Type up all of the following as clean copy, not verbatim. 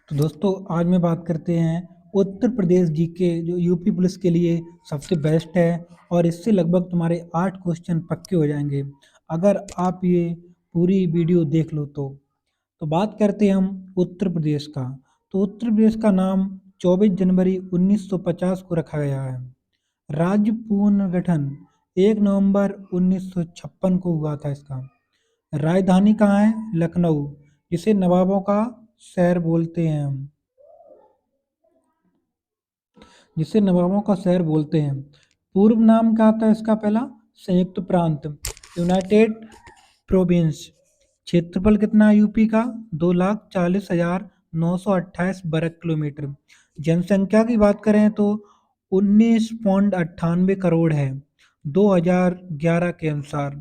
तो दोस्तों आज मैं बात करते हैं उत्तर प्रदेश जीके जो यूपी पुलिस के लिए सबसे बेस्ट है और इससे लगभग तुम्हारे 8 क्वेश्चन पक्के हो जाएंगे अगर आप ये पूरी वीडियो देख लो तो बात करते हैं हम उत्तर प्रदेश का। तो उत्तर प्रदेश का नाम 24 जनवरी 1950 को रखा गया है। राज्य पुनर्गठन 1 नवंबर 1956 को हुआ था इसका। राजधानी कहाँ है? लखनऊ, जिसे नवाबों का शहर बोलते हैं हम, जिसे नवाबों का शहर बोलते हैं। पूर्व नाम क्या था इसका? पहला संयुक्त प्रांत, यूनाइटेड प्रोविंस। क्षेत्रफल कितना है यूपी का? 2,40,928 वर्ग किलोमीटर। जनसंख्या की बात करें तो 19.98 करोड़ है 2011 के अनुसार।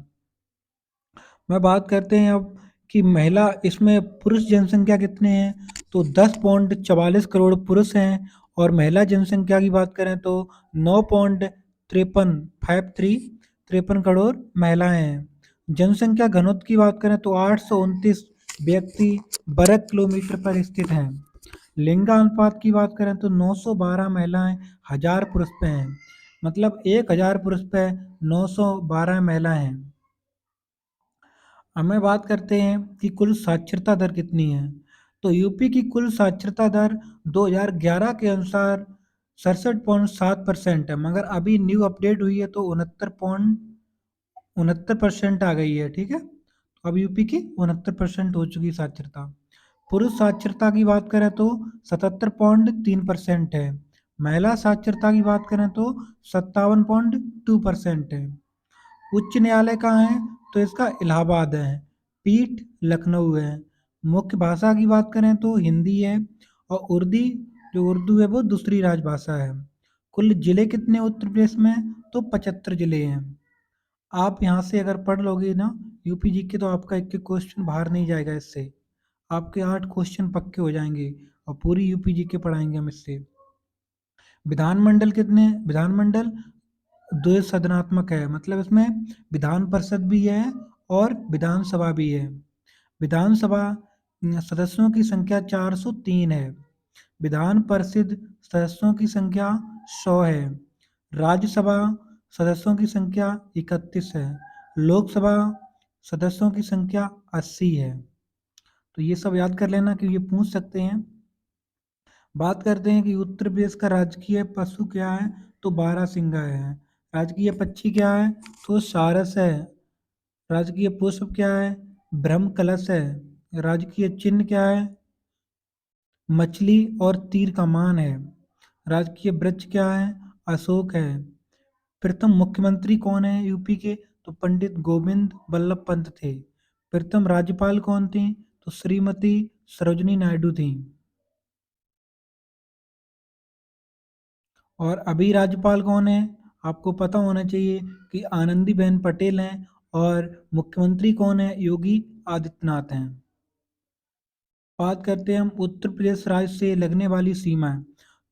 मैं बात करते हैं अब कि महिला इसमें पुरुष जनसंख्या कितने हैं, तो 10.44 करोड़ पुरुष हैं और महिला जनसंख्या की बात करें तो 9.53 करोड़ महिलाएं हैं। जनसंख्या घनत्व की बात करें तो 829 व्यक्ति वर्ग किलोमीटर पर स्थित हैं। लिंगानुपात की बात करें तो 912 महिलाएं 1000 पुरुष पे हैं, मतलब 1000 पुरुष पे 912 महिलाएं हैं। हमें बात करते हैं कि कुल साक्षरता दर कितनी है। तो यूपी की कुल साक्षरता दर 2011 के अनुसार 67.7% है, मगर अभी न्यू अपडेट हुई है तो 69% आ गई है। ठीक है, तो अब यूपी की 69% हो चुकी साक्षरता। पुरुष साक्षरता की बात करें तो 77.3% है। महिला साक्षरता की बात करें तो 57.2% है। उच्च न्यायालय कहाँ है? तो इसका इलाहाबाद है। पीठ लखनऊ है। मुख्य भाषा की बात करें तो हिंदी है और उर्दू है वो दूसरी राजभाषा है। कुल जिले कितने उत्तर प्रदेश में? तो 75 जिले हैं। आप यहाँ से अगर पढ़ लोगे ना यूपी जीके तो आपका एक एक क्वेश्चन बाहर नहीं जाएगा इससे। आपके 8 क्वेश्चन पक्के हो जाएंगे और पूरी यूपी जीके पढ़ाएंगे हम इससे। विधानमंडल कितने? विधानमंडल द्विसदनात्मक है, मतलब इसमें विधान परिषद भी है और विधानसभा भी है। विधानसभा सदस्यों की संख्या 403 है। विधान परिषद सदस्यों की संख्या 100 है। राज्यसभा सदस्यों की संख्या 31 है। लोकसभा सदस्यों की संख्या 80 है। तो ये सब याद कर लेना कि ये पूछ सकते हैं। बात करते हैं कि उत्तर प्रदेश का राजकीय पशु क्या है? तो बारहसिंगा है। राजकीय पक्षी क्या है? तो सारस है। राजकीय पुष्प क्या है? ब्रह्म कलश है। राजकीय चिन्ह क्या है? मछली और तीर कमान है। राजकीय वृक्ष क्या है? अशोक है। प्रथम मुख्यमंत्री कौन है यूपी के? तो पंडित गोविंद बल्लभ पंत थे। प्रथम राज्यपाल कौन थी? तो श्रीमती सरोजनी नायडू थी। और अभी राज्यपाल कौन है? आपको पता होना चाहिए कि आनंदीबेन पटेल हैं। और मुख्यमंत्री कौन है? योगी आदित्यनाथ हैं। बात करते हैं हम उत्तर प्रदेश राज्य से लगने वाली सीमाएं।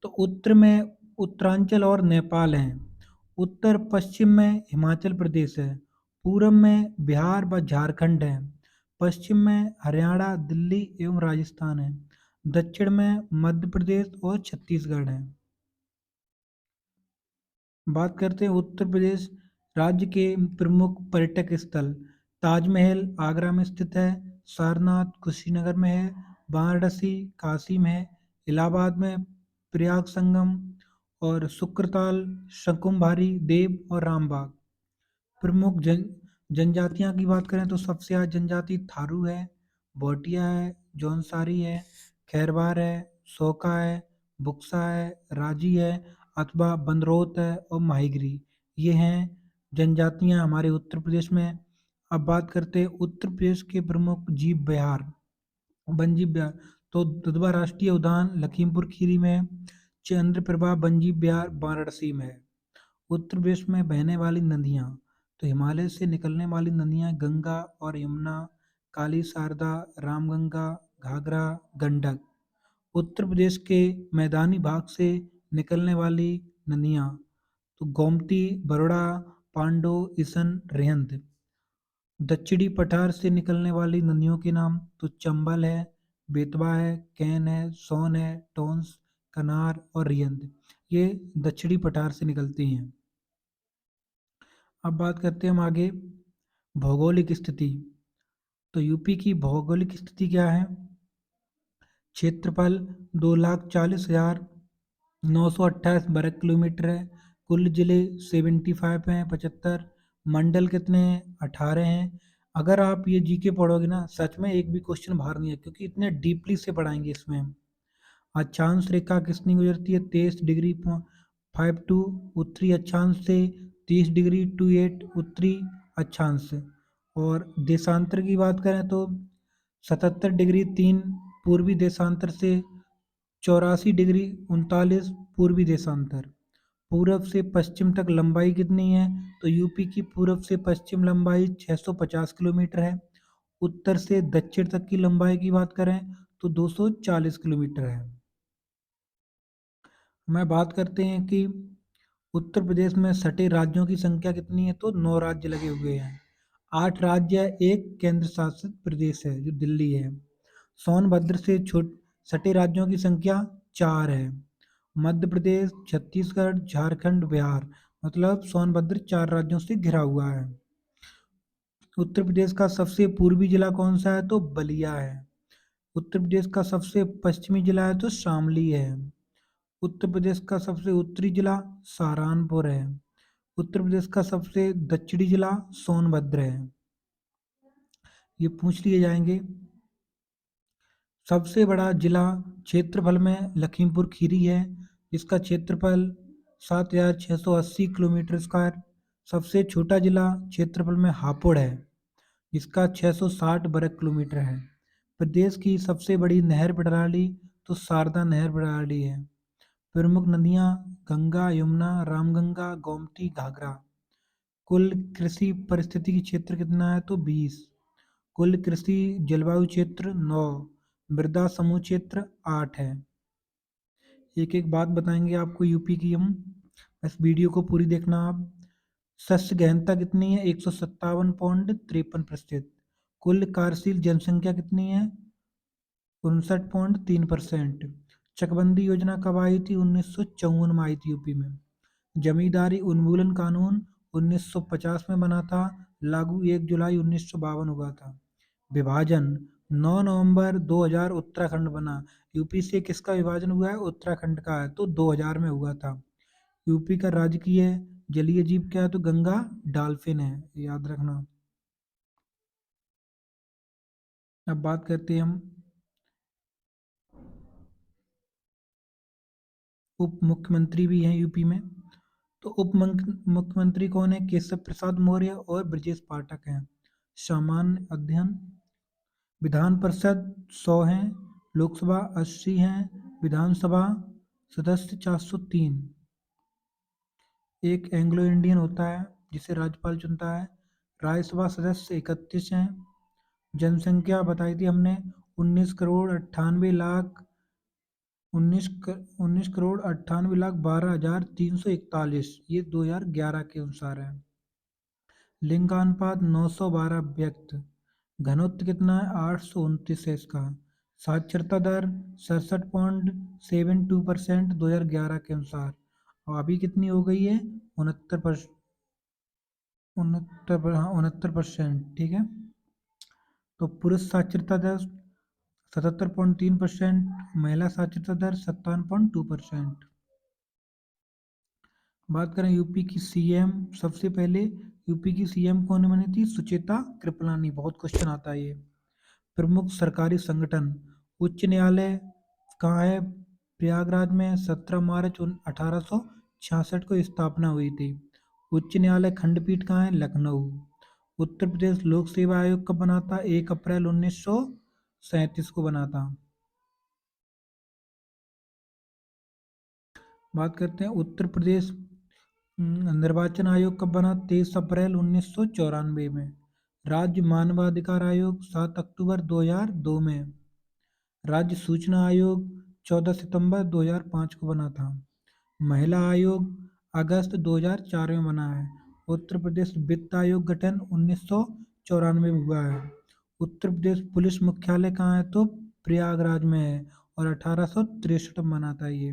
तो उत्तर में उत्तरांचल और नेपाल हैं। उत्तर पश्चिम में हिमाचल प्रदेश है। पूर्व में बिहार व झारखंड है। पश्चिम में हरियाणा, दिल्ली एवं राजस्थान है। दक्षिण में मध्य प्रदेश और छत्तीसगढ़ है। बात करते हैं उत्तर प्रदेश राज्य के प्रमुख पर्यटक स्थल। ताजमहल आगरा में स्थित है। सारनाथ कुशीनगर में है। वाराणसी काशी में है। इलाहाबाद में प्रयाग संगम और शुक्रताल, शकुम्भारी, देव और रामबाग। प्रमुख जनजातियां की बात करें तो सबसे ज़्यादा जनजाति थारू है, भोटिया है, जौनसारी है, खैरवार है, सोका है, बुक्सा है, राजी है अथवा बंदरोत है और माहीगिरी। ये हैं जनजातियां हमारे उत्तर प्रदेश में। अब बात करते हैं उत्तर प्रदेश के प्रमुख जीव विहार, वन्यजीव विहार। तो दुधवा राष्ट्रीय उद्यान लखीमपुर खीरी में है। चंद्रप्रभा वन्यजीव विहार वाराणसी में है। उत्तर प्रदेश में बहने वाली नदियाँ, तो हिमालय से निकलने वाली नदियाँ गंगा और यमुना, काली शारदा, रामगंगा, घाघरा, गंडक। उत्तर प्रदेश के मैदानी भाग से निकलने वाली नदियाँ, तो गोमती, बरोड़ा, पांडो, इसन, रेहंद। दक्षिणी पठार से निकलने वाली नदियों के नाम तो चंबल है, बेतवा है, कैन है, सोन है, टोंस, कनार और रियंद। ये दक्षिणी पठार से निकलती हैं। अब बात करते हैं हम आगे भौगोलिक स्थिति। तो यूपी की भौगोलिक स्थिति क्या है? क्षेत्रफल 2,40,928 वर्ग किलोमीटर है। कुल जिले 75 हैं, 75। मंडल कितने हैं? 18 हैं। अगर आप ये जीके पढ़ोगे ना, सच में एक भी क्वेश्चन बाहर नहीं है, क्योंकि इतने डीपली से पढ़ाएंगे इसमें हम। अक्षांश रेखा कितनी गुजरती है? 23 डिग्री 52 उत्तरी अक्षांश से, 30 डिग्री 28 उत्तरी अक्षांश से। और देशांतर की बात करें तो 77 डिग्री 3 पूर्वी देशांतर से, 84 डिग्री 39 पूर्वी देशांतर। पूरब से पश्चिम तक लंबाई कितनी है? तो यूपी की पूरब से पश्चिम लंबाई 650 किलोमीटर है। उत्तर से दक्षिण तक की लंबाई की बात करें तो 240 किलोमीटर है। मैं बात करते हैं कि उत्तर प्रदेश में सटे राज्यों की संख्या कितनी है? तो 9 राज्य लगे हुए हैं। 8 राज्य है, एक केंद्र शासित प्रदेश है जो दिल्ली है। सोनभद्र से छोट सटे राज्यों की संख्या 4 है। मध्य प्रदेश, छत्तीसगढ़, झारखंड, बिहार। मतलब सोनभद्र 4 राज्यों से घिरा हुआ है। उत्तर प्रदेश का सबसे पूर्वी जिला कौन सा है? तो बलिया है। उत्तर प्रदेश का सबसे पश्चिमी जिला है तो शामली है। उत्तर प्रदेश का सबसे उत्तरी जिला सहारनपुर है। उत्तर प्रदेश का सबसे दक्षिणी जिला सोनभद्र है। ये पूछ लिए जाएंगे। सबसे बड़ा जिला क्षेत्रफल में लखीमपुर खीरी है, जिसका क्षेत्रफल 7,680 किलोमीटर स्क्वायर। सबसे छोटा जिला क्षेत्रफल में हापुड़ है, जिसका 660 वर्ग किलोमीटर है। प्रदेश की सबसे बड़ी नहर प्रणाली तो शारदा नहर प्रणाली है। प्रमुख नदियाँ गंगा, यमुना, रामगंगा, गोमती, घाघरा। कुल कृषि पारिस्थितिकी क्षेत्र कितना है? तो 20। कुल कृषि जलवायु क्षेत्र 9। मृदा समूह क्षेत्र 8 है। एक एक बात बताएंगे आपको यूपी की हम, इस वीडियो को पूरी देखना आप। शस्य गहनता कितनी है? 157.53%। कुल कार्यशील जनसंख्या कितनी है? 59.3%। चकबंदी योजना कब आई थी? 1954 में आई थी यूपी में। जमींदारी उन्मूलन कानून 1950 में बना था, लागू 1 जुलाई 1952 हुआ था। विभाजन 9 नवंबर 2000 उत्तराखंड बना। यूपी से किसका विभाजन हुआ है? उत्तराखंड का है, तो 2000 में हुआ था। यूपी का राजकीय जलीय जीव क्या है? तो गंगा डॉल्फिन है, याद रखना। अब बात करते हैं हम उप मुख्यमंत्री भी हैं यूपी में। तो मुख्यमंत्री कौन है? केशव प्रसाद मौर्य और ब्रजेश पाठक हैं। सामान्य अध्ययन विधान परिषद 100 हैं, लोकसभा 80 हैं, विधानसभा सदस्य 403। एक एंग्लो इंडियन होता है जिसे राज्यपाल चुनता है। राज्यसभा सदस्य 31 हैं। जनसंख्या बताई थी हमने 19,98,00,000 19,98,12,341। ये 2011 के अनुसार है। लिंगानुपात 912 व्यक्त। घनत्व कितना है? 829 है इसका। साक्षरता दर 67.72% 2011 के अनुसार। और अभी कितनी हो गई है? 69%। ठीक है। तो पुरुष साक्षरता दर 77.3%, महिला साक्षरता दर 57.2%। बात करें यूपी की सीएम, सबसे पहले यूपी की सीएम कौन बनी थी? सुचेता कृपलानी। बहुत क्वेश्चन आता है ये। प्रमुख सरकारी संगठन उच्च न्यायालय कहाँ है? प्रयागराज में 17 मार्च 1866 को स्थापना हुई थी। उच्च न्यायालय खंडपीठ कहाँ है? लखनऊ। उत्तर प्रदेश लोक सेवा आयोग कब बना था? 1 अप्रैल 1937 को बना था। बात करते हैं उत्तर प्रदेश निर्वाचन आयोग कब बना? 23 अप्रैल 1994 में। राज्य मानवाधिकार आयोग 7 अक्टूबर 2002 में। राज्य सूचना आयोग 14 सितंबर 2005 को बना था। महिला आयोग अगस्त 2004 में बना है। उत्तर प्रदेश वित्त आयोग गठन 1994 में हुआ है। उत्तर प्रदेश पुलिस मुख्यालय कहाँ है? तो प्रयागराज में है और 1863 में बना था ये।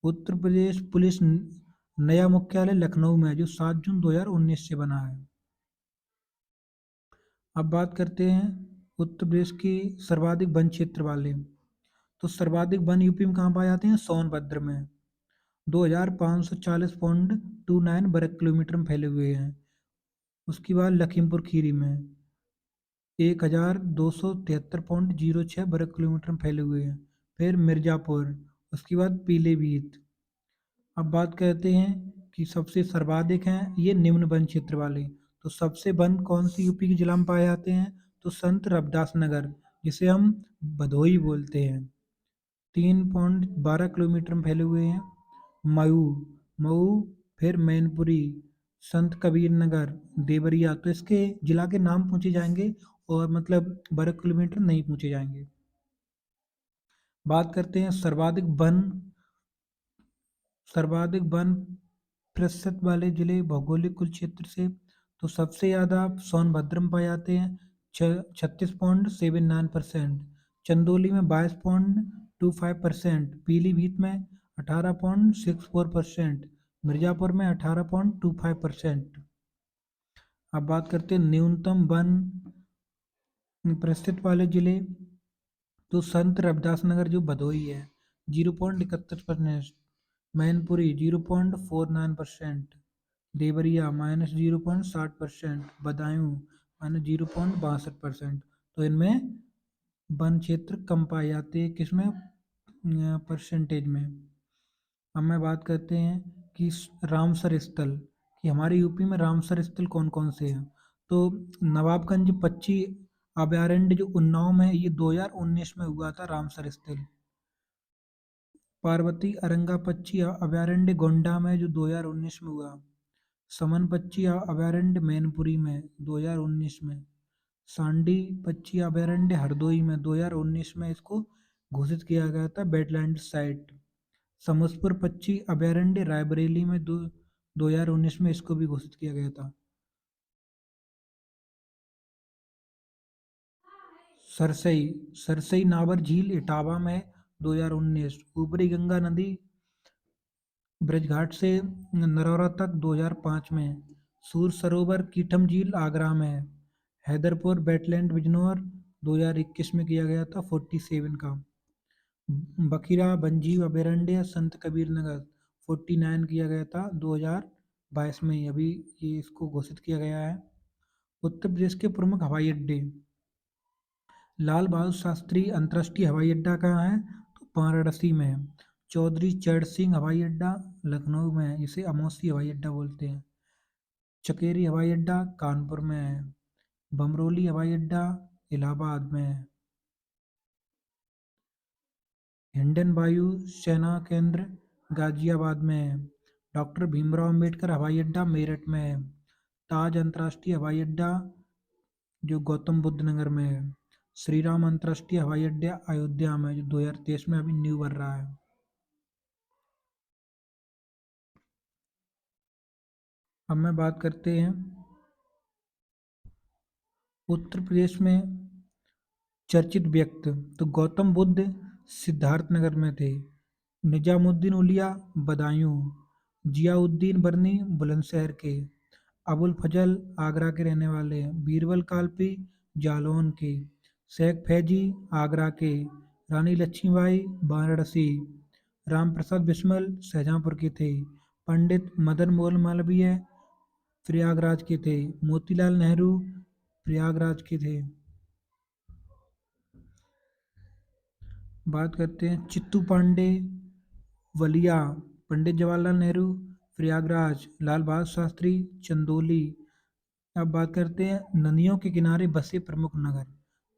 उत्तर प्रदेश पुलिस नया मुख्यालय लखनऊ में है जो 7 जून 2019 से बना है। अब बात करते हैं उत्तर प्रदेश की सर्वाधिक वन क्षेत्र वाले। तो सर्वाधिक वन यूपी में कहाँ पाए जाते हैं? सोनभद्र में। 2540.29 वर्ग किलोमीटर में फैले हुए हैं। उसके बाद लखीमपुर खीरी में 1273.06 वर्ग किलोमीटर में फैले हुए हैं। फिर मिर्ज़ापुर, उसके बाद पीलीभीत। अब बात करते हैं कि सबसे सर्वाधिक हैं ये निम्न वन क्षेत्र वाले। तो सबसे वन कौन सी यूपी के जिला में पाए जाते हैं? तो संत रविदास नगर, जिसे हम भदोई बोलते हैं, 3.12 किलोमीटर में फैले हुए हैं। मऊ, मऊ, फिर मैनपुरी, संत कबीर नगर, देवरिया। तो इसके जिला के नाम पूछे जाएंगे और मतलब वर्ग किलोमीटर नहीं पूछे जाएंगे। बात करते हैं सर्वाधिक वन प्रतिशत वाले जिले भौगोलिक कुल क्षेत्र से। तो सबसे ज़्यादा सोनभद्र में पाए जाते हैं 36.79%, चंदौली में 22.25%, पीलीभीत में 18.64%, मिर्ज़ापुर में 18.25%। अब बात करते हैं न्यूनतम वन प्रतिशत वाले जिले। तो संत रविदास नगर जो भदोई है 0.71%, मैनपुरी 0.49%, देवरिया -0.60%, बदायूं -0.62%। तो इनमें वन क्षेत्र कम पाए जाते हैं किसमें? परसेंटेज में। अब मैं बात करते हैं कि रामसर स्थल, कि हमारे यूपी में रामसर स्थल कौन कौन से हैं। तो नवाबगंज पक्षी अभयारण्य जो उन्नाव में है ये 2019 में हुआ था रामसर स्थल। पार्वती अरंगा पक्षी अभयारण्य गोंडा में जो 2019 में हुआ। समन पक्षी अभयारण्य मैनपुरी में 2019 में। सांडी पक्षी अभयारण्य हरदोई में 2019 में इसको घोषित किया गया था वेटलैंड साइट। समसपुर पक्षी अभयारण्य रायबरेली में 2019 में इसको भी घोषित किया गया था। सरसई सरसई नावर झील इटावा में 2019। ऊपरी गंगा नदी ब्रजघाट से नरौरा तक 2005 में। सूर सरोवर कीठम झील आगरा में। हैदरपुर वेटलैंड बिजनौर 2021 में किया गया था 47 का। बखीरा वन्यजीव अभयारण्य संत कबीर नगर 49 किया गया था 2022 में ही, अभी ये इसको घोषित किया गया है। उत्तर प्रदेश के प्रमुख हवाई अड्डे। लाल बहादुर शास्त्री अंतर्राष्ट्रीय हवाई अड्डा कहाँ है? तो वाराणसी में है। चौधरी चरण सिंह हवाई अड्डा लखनऊ में है, इसे अमौसी हवाई अड्डा बोलते हैं। चकेरी हवाई अड्डा कानपुर में है। बमरोली हवाई अड्डा इलाहाबाद में है। हिंडन वायु सेना केंद्र गाजियाबाद में है। डॉक्टर भीमराव अम्बेडकर हवाई अड्डा मेरठ में है। ताज अंतर्राष्ट्रीय हवाई अड्डा जो गौतम बुद्ध नगर में है। श्री राम अंतर्राष्ट्रीय हवाई अड्डा अयोध्या में जो 2023 में अभी न्यू बन रहा है। अब मैं बात करते हैं उत्तर प्रदेश में चर्चित व्यक्ति। तो गौतम बुद्ध सिद्धार्थनगर में थे। निजामुद्दीन औलिया बदायूं। जियाउद्दीन बर्नी बुलंदशहर के। अबुल फजल आगरा के रहने वाले हैं। बीरबल कालपी जालौन के। शेख फैजी आगरा के। रानी लक्ष्मीबाई वाराणसी। राम प्रसाद बिस्मिल शाहजहाँपुर के थे। पंडित मदन मोहन मालवीय प्रयागराज के थे। मोतीलाल नेहरू प्रयागराज के थे। बात करते हैं चित्तू पांडे वलिया। पंडित जवाहरलाल नेहरू प्रयागराज। लाल बहादुर शास्त्री चंदौली। अब बात करते हैं नदियों के किनारे बसे प्रमुख नगर।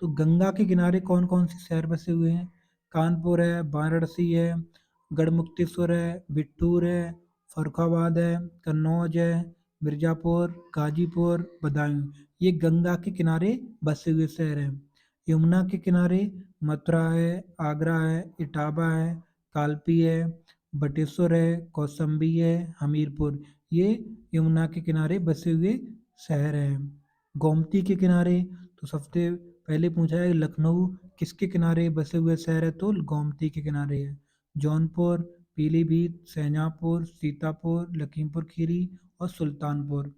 तो गंगा के किनारे कौन कौन से शहर बसे हुए हैं? कानपुर है, वाराणसी है, गढ़मुक्तेश्वर है, बिट्ठूर है, फरुखाबाद है, कन्नौज है, मिर्ज़ापुर, गाजीपुर, बदायूं। ये गंगा के किनारे बसे हुए शहर हैं। यमुना के किनारे मथुरा है, आगरा है, इटावा है, कालपी है, बटेश्वर है, कौशाम्बी है, हमीरपुर। ये यमुना के किनारे बसे हुए शहर हैं। गोमती के किनारे तो सबसे पहले पूछा है लखनऊ किसके किनारे बसे हुए शहर है, तो गोमती के किनारे है। जौनपुर, पीलीभीत, शाहजहाँपुर, सीतापुर, लखीमपुर खीरी और सुल्तानपुर,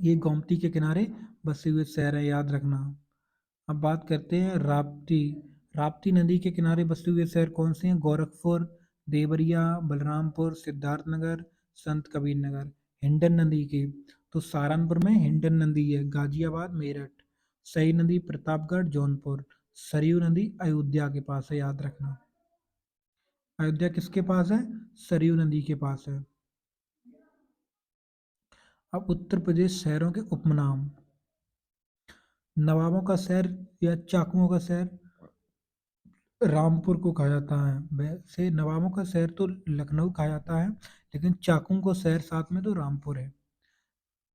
ये गोमती के किनारे बसे हुए शहर है, याद रखना। अब बात करते हैं राप्ती। राप्ती नदी के किनारे बसे हुए शहर कौन से हैं? गोरखपुर, देवरिया, बलरामपुर, सिद्धार्थनगर, संत कबीर नगर। हिंडन नदी के, तो सहारनपुर में हिंडन नदी है। गाजियाबाद, मेरठ। सई नदी प्रतापगढ़, जौनपुर। सरयू नदी अयोध्या के पास है, याद रखना। अयोध्या किसके पास है? सरयू नदी के पास है। अब उत्तर प्रदेश शहरों के उपनाम। नवाबों का शहर या चाकुओं का शहर रामपुर को कहा जाता है। वैसे नवाबों का शहर तो लखनऊ कहा जाता है, लेकिन चाकुओं को शहर साथ में तो रामपुर है।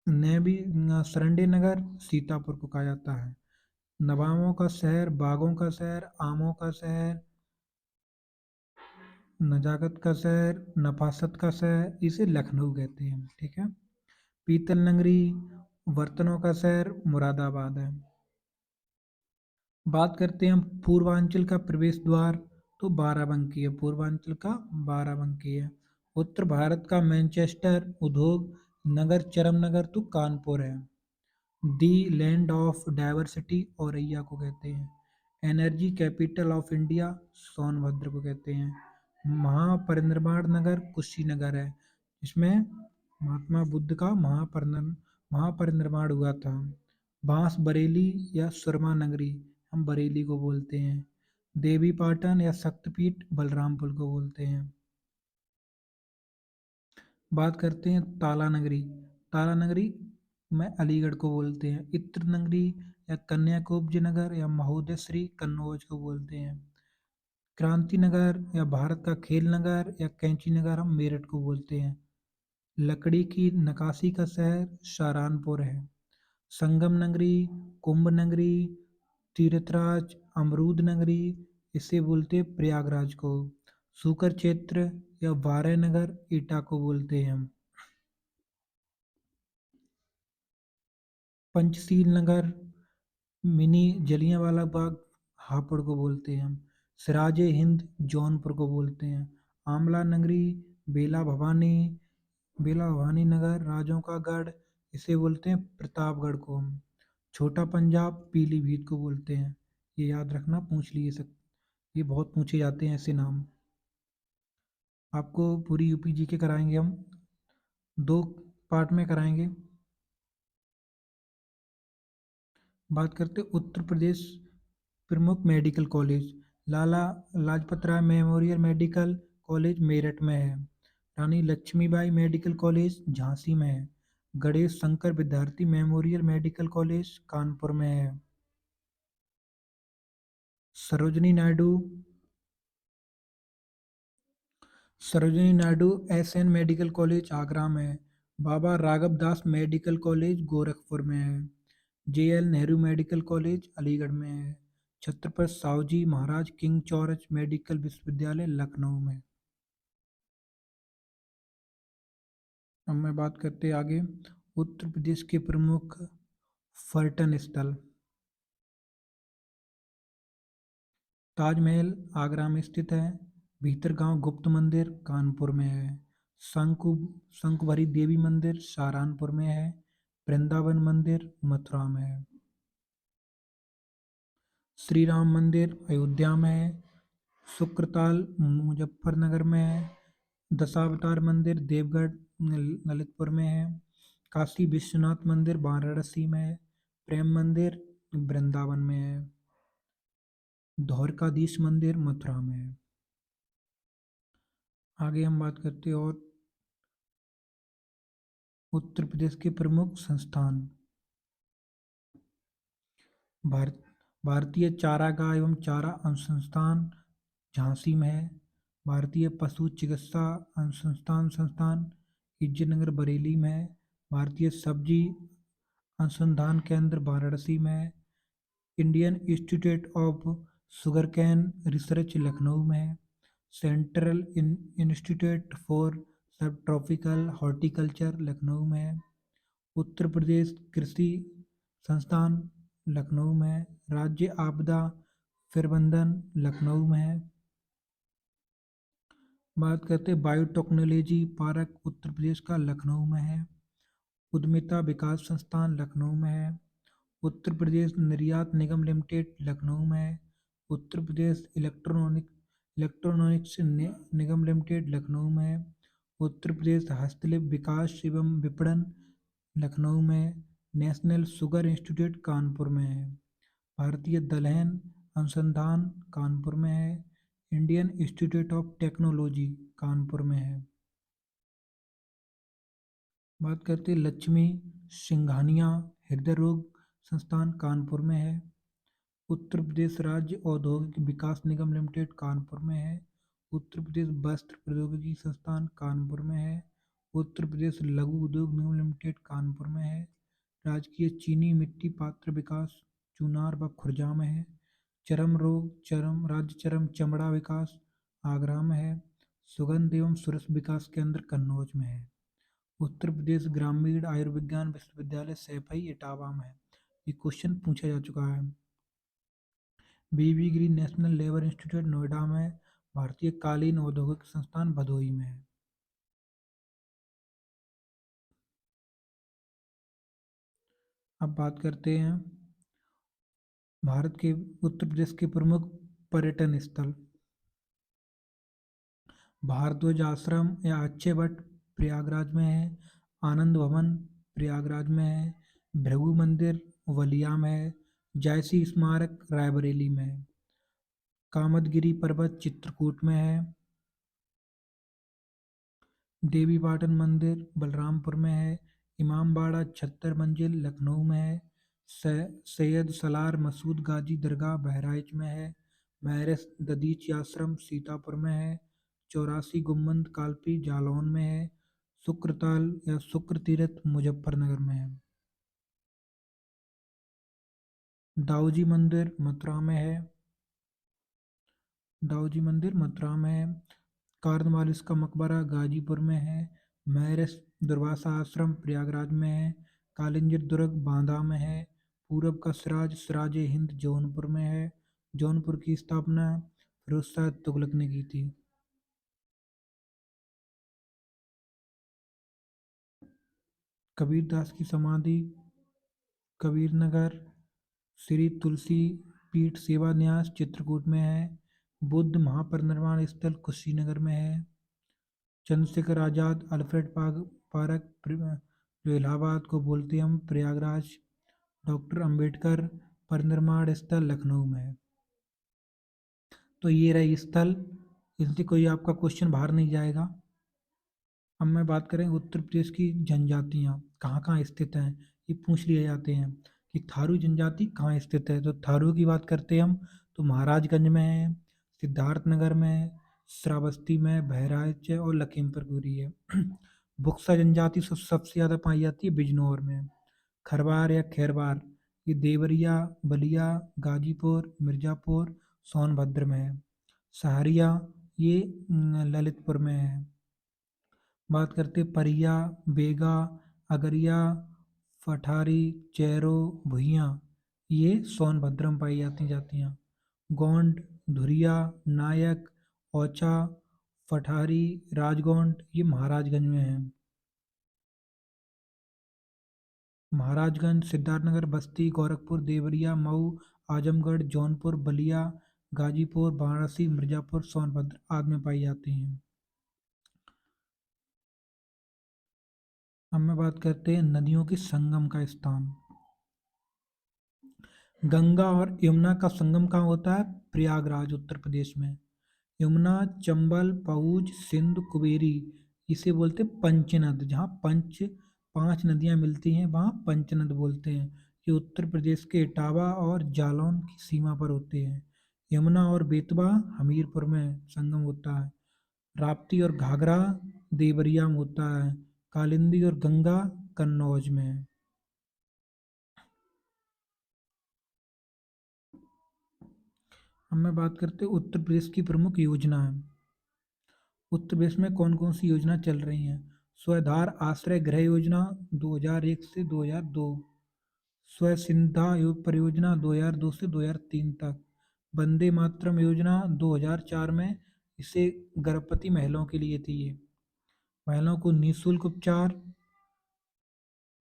नैबी सरंडी नगर सीतापुर को कहा जाता है। नवाबों का शहर, बागों का शहर, आमों का शहर, नजाकत का शहर, नफासत का शहर, इसे लखनऊ कहते हैं। ठीक है। पीतल नगरी, बर्तनों का शहर मुरादाबाद है। बात करते हैं हम पूर्वांचल का प्रवेश द्वार, तो बाराबंकी है। पूर्वांचल का बाराबंकी है। उत्तर भारत का मैनचेस्टर उद्योग नगर, चरम नगर, तो कानपुर है। The land of diversity Auraiya को कहते हैं। Energy capital of India Sonbhadra को कहते हैं। महापरिनिर्वाण नगर कुशीनगर है, इसमें महात्मा बुद्ध का महापरिनिर्वाण हुआ था। बांस बरेली या सुरमा नगरी, हम बरेली को बोलते हैं। देवी पाटन या शक्तिपीठ बलरामपुर को बोलते हैं। बात करते हैं ताला नगरी। ताला नगरी में अलीगढ़ को बोलते हैं। इत्र नगरी या कन्याकुब्ज नगर या महोदयश्री कन्नौज को बोलते हैं। क्रांति नगर या भारत का खेल नगर या कैंची नगर हम मेरठ को बोलते हैं। लकड़ी की नकाशी का शहर सहारनपुर है। संगम नगरी, कुंभ नगरी, तीर्थराज, अमरूद नगरी, इसे बोलते हैं प्रयागराज को। सूकर क्षेत्र या वारय नगर ईटा को बोलते हैं हम। पंचशील नगर, मिनी जलियांवाला बाग हापुड़ को बोलते हैं हम। सिराज हिंद जौनपुर को बोलते हैं। आमला नगरी, बेला भवानी, बेला भवानी नगर राजों का गढ़, इसे बोलते हैं प्रतापगढ़ को हम। छोटा पंजाब पीलीभीत को बोलते हैं। ये याद रखना, पूछ लिए ये बहुत पूछे जाते हैं ऐसे नाम। आपको पूरी यूपी जीके कराएंगे हम, दो पार्ट में कराएंगे। बात करते हैं उत्तर प्रदेश प्रमुख medical college. Lala Lajpat Rai memorial medical college Meerut में है। रानी लक्ष्मीबाई मेडिकल कॉलेज झांसी में है। गणेश शंकर विद्यार्थी मेमोरियल मेडिकल कॉलेज कानपुर में है। Sarojini Naidu Sarojini Naidu SN medical college Agra में है। बाबा राघव दास मेडिकल कॉलेज गोरखपुर में है। JL Nehru medical college Aligarh में है। Chhatrapati Shahuji Maharaj King George medical विश्वविद्यालय लखनऊ में। अब मैं बात करते हैं आगे उत्तर प्रदेश के प्रमुख पर्यटन स्थल। ताजमहल आगरा में स्थित है। भीतरगांव गुप्त मंदिर कानपुर में है। शंकु शंकुभरी देवी मंदिर सहारनपुर में है। वृंदावन मंदिर मथुरा में है। श्री राम मंदिर अयोध्या में है। शुक्रताल मुजफ्फरनगर में है। दशावतार मंदिर देवगढ़ ललितपुर में है। काशी विश्वनाथ मंदिर वाराणसी में है। प्रेम मंदिर वृंदावन में है। द्वारकाधीश मंदिर मथुरा में है। आगे हम बात करते हैं और उत्तर प्रदेश के प्रमुख संस्थान। भारत भारतीय चारागाह एवं चारा अनुसंधान झांसी में है। भारतीय पशु चिकित्सा अनुसंधान संस्थान इज्जतनगर बरेली में है। भारतीय सब्जी अनुसंधान केंद्र वाराणसी में है। Indian institute of sugar cane research Lucknow में है। सेंट्रल इंस्टीट्यूट फॉर सब ट्रॉपिकल हॉर्टिकल्चर लखनऊ में है। उत्तर प्रदेश कृषि संस्थान लखनऊ में है। राज्य आपदा प्रबंधन लखनऊ में है। बात करते हैं बायोटेक्नोलॉजी पार्क उत्तर प्रदेश का लखनऊ में है। उद्यमिता विकास संस्थान लखनऊ में है। उत्तर प्रदेश निर्यात निगम लिमिटेड लखनऊ में है। उत्तर प्रदेश इलेक्ट्रॉनिक्स निगम लिमिटेड लखनऊ में है। उत्तर प्रदेश हस्तशिल्प विकास एवं विपणन लखनऊ में है। नेशनल शुगर इंस्टीट्यूट कानपुर में है। भारतीय दलहन अनुसंधान कानपुर में है। Indian institute of technology Kanpur में है। बात करते हैं लक्ष्मी सिंघानिया हृदय रोग संस्थान कानपुर में है। उत्तर प्रदेश राज्य औद्योगिक विकास निगम लिमिटेड कानपुर में है। उत्तर प्रदेश वस्त्र प्रौद्योगिकी संस्थान कानपुर में है। उत्तर प्रदेश लघु उद्योग निगम लिमिटेड कानपुर में है। राजकीय चीनी मिट्टी पात्र विकास चुनार व खुर्जा में है। राज्य चरम चमड़ा विकास आगरा में है। सुगंध एवं सुरस विकास केंद्र कन्नौज में है। उत्तर प्रदेश ग्रामीण आयुर्विज्ञान विश्वविद्यालय सैफई इटावा में है। ये क्वेश्चन पूछा जा चुका है। बीबी गिरी नेशनल लेबर इंस्टीट्यूट नोएडा में। भारतीय कालीन औद्योगिक संस्थान भदोही में है। अब बात करते हैं भारत के उत्तर प्रदेश के प्रमुख पर्यटन स्थल। भारद्वाज आश्रम या अक्षय वट प्रयागराज में है। आनंद भवन प्रयागराज में है। भृगु मंदिर वलिया में है। जायसी स्मारक रायबरेली में है। कामदगिरी पर्वत चित्रकूट में है। देवी पाटन मंदिर बलरामपुर में है। इमामबाड़ा 76 मंजिल लखनऊ में है। सैयद सलार मसूद गाजी दरगाह बहराइच में है। मैरस ददीची आश्रम सीतापुर में है। 84 गुम्बद कालपी जालौन में है। शुक्रताल या शुक्र तीर्थ मुजफ्फरनगर में है। दाऊजी मंदिर मथुरा में है। दाऊजी मंदिर मथुरा में है। कार्नवालिस का मकबरा गाजीपुर में है। मैरस दुर्वासा आश्रम प्रयागराज में है। कालिंजर दुर्ग बांदा में है। पूरब का सिराज सिराज हिंद जौनपुर में है। जौनपुर की स्थापना फिरोज शाह तुगलक ने की थी। कबीरदास की समाधि कबीर नगर श्री तुलसी पीठ सेवा न्यास चित्रकूट में है। बुद्ध महापरिनिर्वाण स्थल कुशीनगर में है। चंद्रशेखर आज़ाद अल्फ्रेड पार्क जो इलाहाबाद को बोलते हैं हम प्रयागराज। डॉक्टर अंबेडकर परिनिर्वाण स्थल लखनऊ में है। तो ये रहे स्थल, इनसे कोई आपका क्वेश्चन बाहर नहीं जाएगा। अब मैं बात करें उत्तर प्रदेश की जनजातियाँ कहाँ कहाँ स्थित हैं, ये पूछ लिए जाते हैं कि थारू जनजाति कहाँ स्थित है। तो थारू की बात करते हैं हम तो महाराजगंज में है, सिद्धार्थनगर में है, श्रावस्ती में, बहराइच है और लखीमपुर खीरी है। बुक्सा जनजाति सबसे ज़्यादा पाई जाती है बिजनौर में। खरवार या खैरवार ये देवरिया बलिया गाजीपुर मिर्ज़ापुर सोनभद्र में है। सहारिया ये ललितपुर में है। बात करते परिया बेगा अगरिया पठारी चेरो भुइयाँ ये सोनभद्र में पाई जाती हैं। गोंड धुरिया नायक ओछा पठारी राजगोंड ये महाराजगंज में है। महाराजगंज सिद्धार्थनगर बस्ती गोरखपुर देवरिया मऊ आजमगढ़ जौनपुर बलिया गाजीपुर वाराणसी मिर्ज़ापुर सोनभद्र आदि में पाई जाती हैं। अब मैं बात करते हैं नदियों के संगम का स्थान। गंगा और यमुना का संगम कहाँ होता है? प्रयागराज उत्तर प्रदेश में। यमुना चंबल पहुज सिंध कुबेरी इसे बोलते हैं पंचनद। जहाँ पांच नदियाँ मिलती हैं वहाँ पंचनद बोलते हैं। ये उत्तर प्रदेश के इटावा और जालौन की सीमा पर होते हैं। यमुना और बेतवा हमीरपुर में संगम होता है। राप्ती और घाघरा देवरिया में होता है। कालिंदी और गंगा कन्नौज में है। अब मैं बात करते हैं उत्तर प्रदेश की प्रमुख योजनाएं। उत्तर प्रदेश में कौन कौन सी योजना चल रही हैं? स्वधार आश्रय गृह योजना 2001 से 2002, स्वच्छंदा परियोजना 2002 से 2003 तक। वंदे मातरम योजना 2004 में, इसे गर्भवती महिलाओं के लिए थी ये। महिलाओं को निःशुल्क उपचार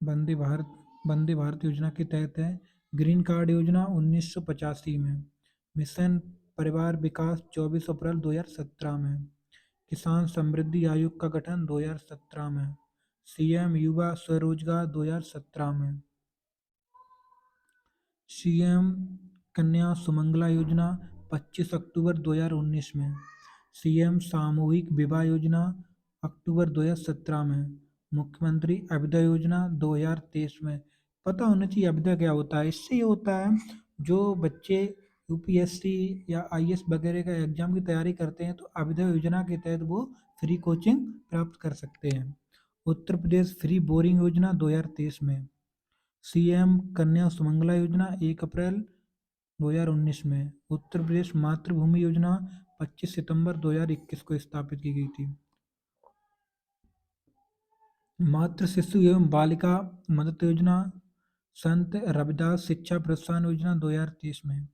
वंदे भारत योजना के तहत है। ग्रीन कार्ड योजना 1985 में। मिशन परिवार विकास 24 अप्रैल 2017 में। किसान समृद्धि आयोग का गठन 2017 में। सीएम युवा स्वरोजगार 2017 में। सीएम कन्या सुमंगला योजना 25 अक्टूबर 2019 में। सीएम सामूहिक विवाह योजना अक्टूबर 2017 में। मुख्यमंत्री अभ्युदय योजना 2023 में। पता होना चाहिए अभ्युदय क्या होता है। इससे ये होता है, जो बच्चे यूपीएससी या आईएएस वगैरह का एग्जाम की तैयारी करते हैं तो अभ्युदय योजना के तहत वो फ्री कोचिंग प्राप्त कर सकते हैं। उत्तर प्रदेश फ्री बोरिंग योजना 2023 में। सीएम कन्या सुमंगला योजना 1 अप्रैल 2019 में। उत्तर प्रदेश मातृभूमि योजना 25 सितंबर 2021 को स्थापित की गई थी। मातृ शिशु एवं बालिका मदद योजना संत रविदास शिक्षा प्रोत्साहन योजना 2023 में।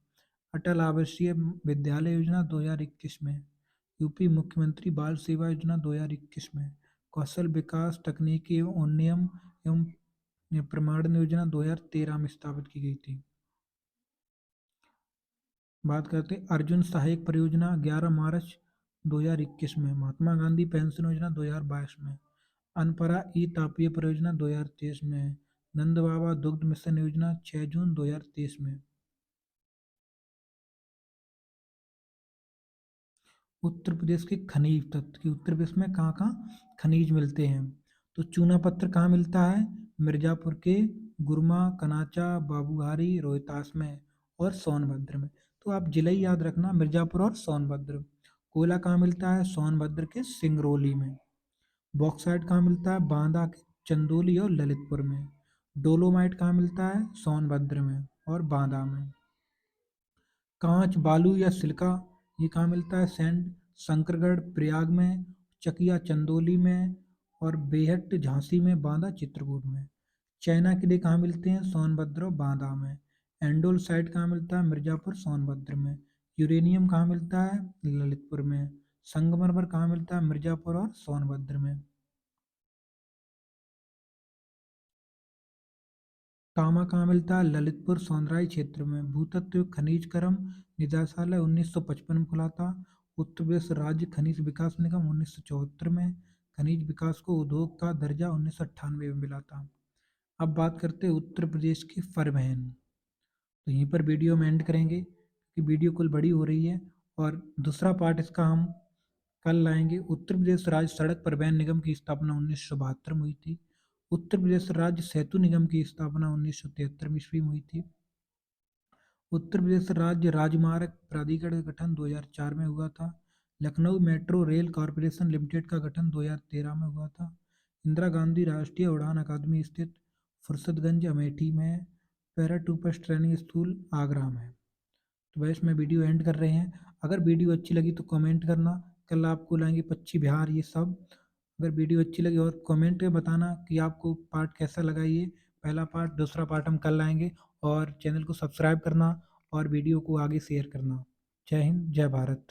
अटल आवासीय विद्यालय योजना 2021 में। यूपी मुख्यमंत्री बाल सेवा योजना 2021 में। कौशल विकास तकनीकी एवं उन्नयन एवं प्रमाणन योजना 2013 में स्थापित की गई थी। बात करते हैं अर्जुन सहायक परियोजना 11 मार्च 2021 में। महात्मा गांधी पेंशन योजना 2022 में। अनपरा ई तापीय परियोजना 2023 में। नंद बाबा दुग्ध मिशन योजना 6 जून 2023 में। उत्तर प्रदेश के खनिज तत्व कि उत्तर प्रदेश में कहाँ कहाँ खनिज मिलते हैं। तो चूना पत्थर कहाँ मिलता है? मिर्जापुर के गुरमा, कनाचा, बाबूघारी, रोहतास में और सोनभद्र में। तो आप जिले ही याद रखना, मिर्जापुर और सोनभद्र। कोयला कहाँ मिलता है? सोनभद्र के सिंगरौली में। बॉक्साइट कहाँ मिलता है? बांदा के चंदौली और ललितपुर में। डोलोमाइट कहाँ मिलता है? सोनभद्र में और बांदा में। कांच, बालू या सिलिका ये कहाँ मिलता है? सैंड शंकरगढ़ प्रयाग में, चकिया चंदौली में और बेहट झांसी में, बांदा चित्रकूट में। चाइना के लिए कहाँ मिलते हैं? सोनभद्र और बांदा में। एंडोलसाइट कहाँ मिलता है? मिर्जापुर सोनभद्र में। यूरेनियम कहाँ मिलता है? ललितपुर में। संगमरमर कहाँ मिलता है? मिर्जापुर और सोनभद्र में। तांबा कहाँ मिलता है? ललितपुर सोनराई क्षेत्र में। भूतत्व एवं खनिज कर्म निदेशालय 1955 में खुला था। उत्तर प्रदेश राज्य खनिज विकास निगम 1974 में। खनिज विकास को उद्योग का दर्जा 1998 में मिला था। अब बात करते हैं उत्तर प्रदेश की परिवहन। तो यहीं पर वीडियो में एंड करेंगे क्योंकि वीडियो कुल बड़ी हो रही है और दूसरा पार्ट इसका हम कल लाएंगे। उत्तर प्रदेश राज्य सड़क परिवहन निगम की स्थापना 1972 में हुई थी। उत्तर प्रदेश राज्य सेतु निगम की स्थापना 1973 ईस्वी में हुई थी। उत्तर प्रदेश राज्य राजमार्ग प्राधिकरण का गठन 2004 में हुआ था। Lucknow metro rail corporation limited का गठन 2013 में हुआ था। इंदिरा गांधी राष्ट्रीय उड़ान अकादमी स्थित फुर्सतगंज अमेठी में। पैराट्रूपर्स ट्रेनिंग स्कूल आगरा में। तो वैसे में वीडियो एंड कर रहे हैं। अगर वीडियो अच्छी लगी तो कमेंट करना। कल आपको लाएंगे पक्षी बिहार ये सब। अगर वीडियो अच्छी लगी और कमेंट में बताना कि आपको पार्ट कैसा लगा ये पहला पार्ट। दूसरा पार्ट हम कल लाएंगे और चैनल को सब्सक्राइब करना और वीडियो को आगे शेयर करना। जय हिंद, जय भारत।